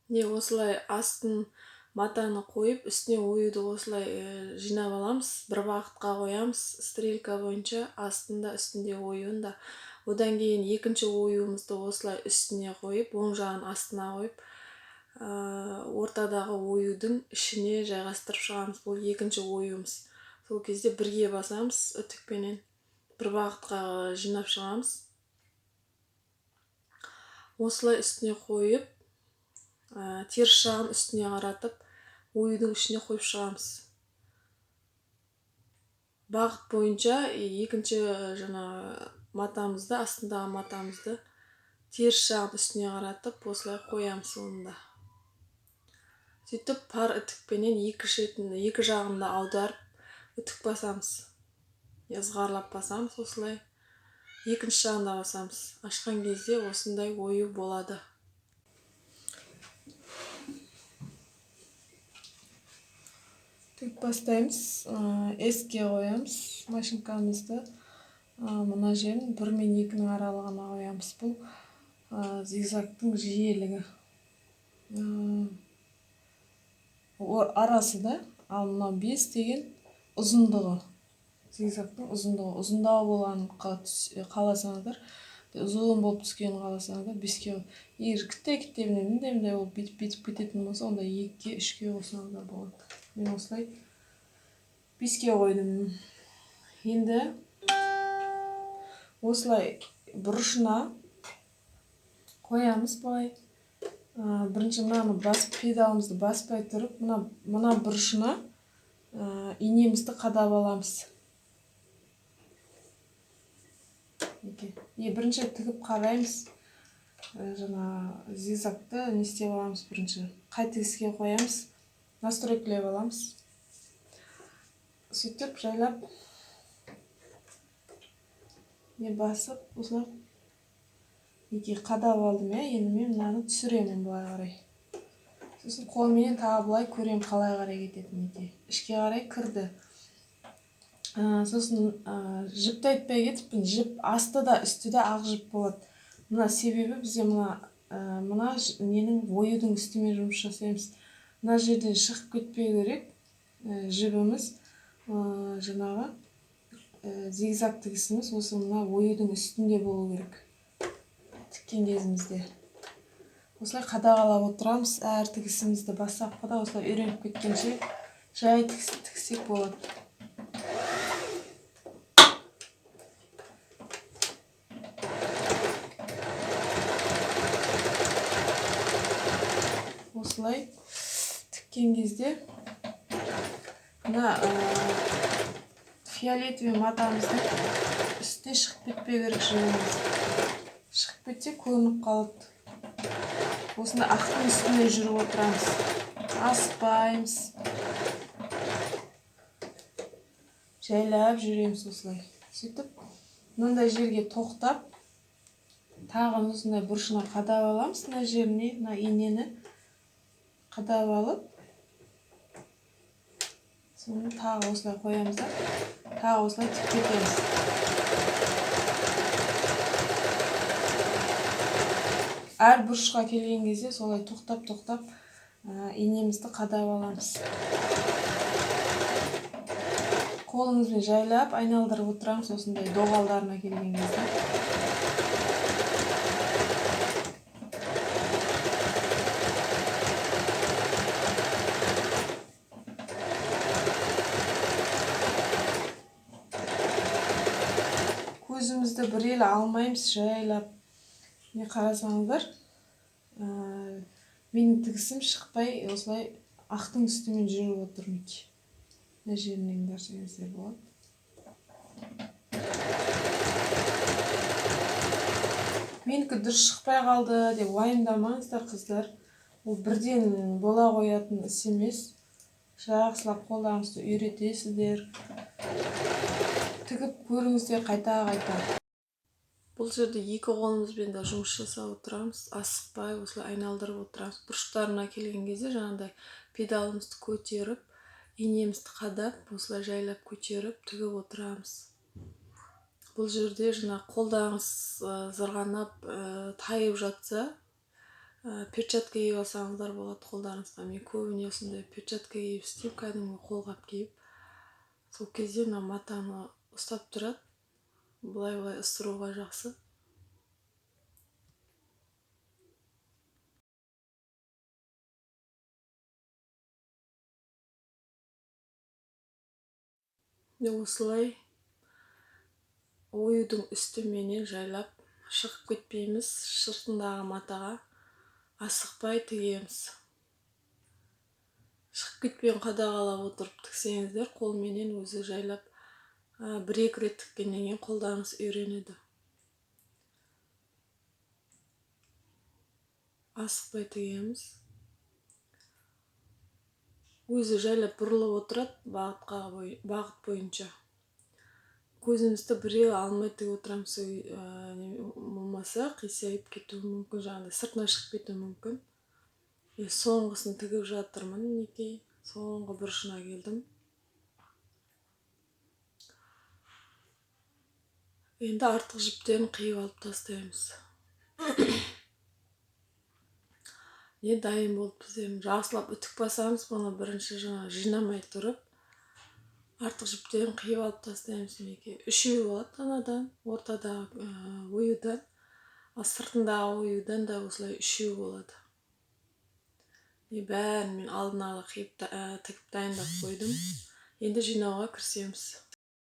Осылай астын матаны қойып, үстіне оюды осылай жинап аламыз, бір бағытқа қоямыз, стрелка бойынша астында үстінде оюын да. Одан кейін екінші оюымызды осылай үстіне қойып, оң жағын астына қойып, ортадағы оюдың ішіне жайғастырып шығамыз. Бұл екінші оюымыз. Сол кезде бірге басамыз үтікпенен, бір бағытқа жинап шығамыз. Осылай үстіне қойып, теріс жағын үстіне қаратып, оюдың ішіне қойып шығамыз. Бағыт бойынша екінші матамызды, астындағы матамызды теріс жағын үстіне қаратып, осылай қоямыз онда. Сөйтіп пар үтікпенен екі жағында аударып, үтік басамыз. Ызғарлап басамыз осылай. Екінші жағында басамыз. Ашқан кезде осындай ою болады. Тік бастаймыз, S-ке қоямыз машинкамызды. Мына жерін 1 мен 2-нің аралығына қоямыз. Бұл зигзагтың жиілігі. Арасы да, ал мына 5 деген ұзындығы. Зигзагтың ұзындығы. Ұзындау болғанын қаласаңыздар, ұзын болып түскенін қаласаңыздар 5-ке. Егер кітте мындай болып битіп кететін болса, онда 2-ке, 3-ке қойсаңыздар болады. Мен осылай 5-ке қойдым. Енді осылай бұрышына қоямыз былай. Бірінші мынаны педалымызды баспай тұрып, мына бұрышына инемізді қадап аламыз. Бірінші тігіп қараймыз. Зигзагты не істеп аламыз бірінші. Қай тігіске қоямыз, настройкілеп аламыз. Сөйтіп жайлап басып, осылай қадап алдым. Енді мен мынаны түсіремін былай қарай. Сосын қолменен тағы былай көрем қалай қарай кететін. Ішке қарай кірді. Сосын жіпті айтпай кетіппін. Жіп асты да үсті де ақ жіп болады. Мына себебі бізде мына ненің оюдың үстімен жұмыс жасаймыз. Мына жерден шығып кетпей керек. Жібіміз зигзаг тігісіміз осы мына оюдың үстінде болу керек. Тіккен кезімізде. Осылай қадағалап отырамыз. Әр тігісімізді бастапқыда осылай үйреніп кеткенше жай тіксек болады. Осылай тіккен кезде мына фиолетовый матамыздың үстіне шығып кетпей керек жібіміз. Шығып кетсе көрініп қалады. Осында ақтың үстіне жүріп отырамыз. Аспаймыз. Жайлап жүреміз осылай. Сөйтіп, мынандай жерге тоқтап, тағы осындай бұрышына қадап аламыз. Мына жеріне, мына инені қадап алып, соны тағы осылай қоямыз да, тағы осылай тік кетеміз. Әр бұрышқа келген кезде солай тоқтап инемізді қадап аламыз. Қолымызбен жайлап айналдырып отырамыз осындай доғалдарына келген кезде. Көзімізді бір елі алмаймыз, жайлап. Не қарасаңыздар, менің тігісім шықпай осылай ақтың үстімен жүріп отырмайды. Мына жерінен көрсеңіздер болады. Менікі дұрыс шықпай қалды деп уайымдамаңыздар қыздар. Ол бірден бола қоятын іс емес. Жақсылап қолдарыңызды үйретесіздер. Тігіп көріңіздер қайта. Бұл жерде екі қолымызбен де жұмыс жасап отырамыз. Асықпай осылай айналдырып отырамыз. Бұрыштарына келген кезде жаңағыдай педалымызды көтеріп, инемізді қадап, осылай жайлап көтеріп, тігіп отырамыз. Бұл жерде қолдарыңыз зырғанап, тайып жатса, перчатка киіп алсаңыздар болады қолдарыңызға. Мен көбіне осындай перчатка киіп істеймін, кәдімгі қолғап киіп. Сол кезде мына матаны ұстап тұрады. Былай ысыруға жақсы. Осылай оюдың үстіменен жайлап шығып кетпейміз. Сыртындағы матаға асықпай тігеміз. Шығып кетпейін қадағалап отырып тіксеңіздер, қолменен өзі жайлап 1-2 рет тіккеннен кейін қолдарыңыз үйренеді. Асықпай тігеміз. Өзі жайлап бұрылып отырады бағыт бойынша. Көзімізді біреу алмай тігіп отырамыз, болмаса қисайып кетуі мүмкін, жаңағыдай сыртына шығып кетуі мүмкін. Соңғысын тігіп жатырмын, мінекей. Соңғы бұрышына келдім. Енді артық жіптерін қиып алып тастаймыз. Дайын болып біздерін жақсылап үтік басамыз, бұны бірінші жинамай тұрып, артық жіптерін қиып алып тастаймыз. Мінекей 3-еу болады анадан, ортадағы оюдан, ал сыртындағы оюдан да осылай 3-еу болады. Бәрін мен алдын ала тігіп дайындап қойдым. Енді жинауға кірісеміз.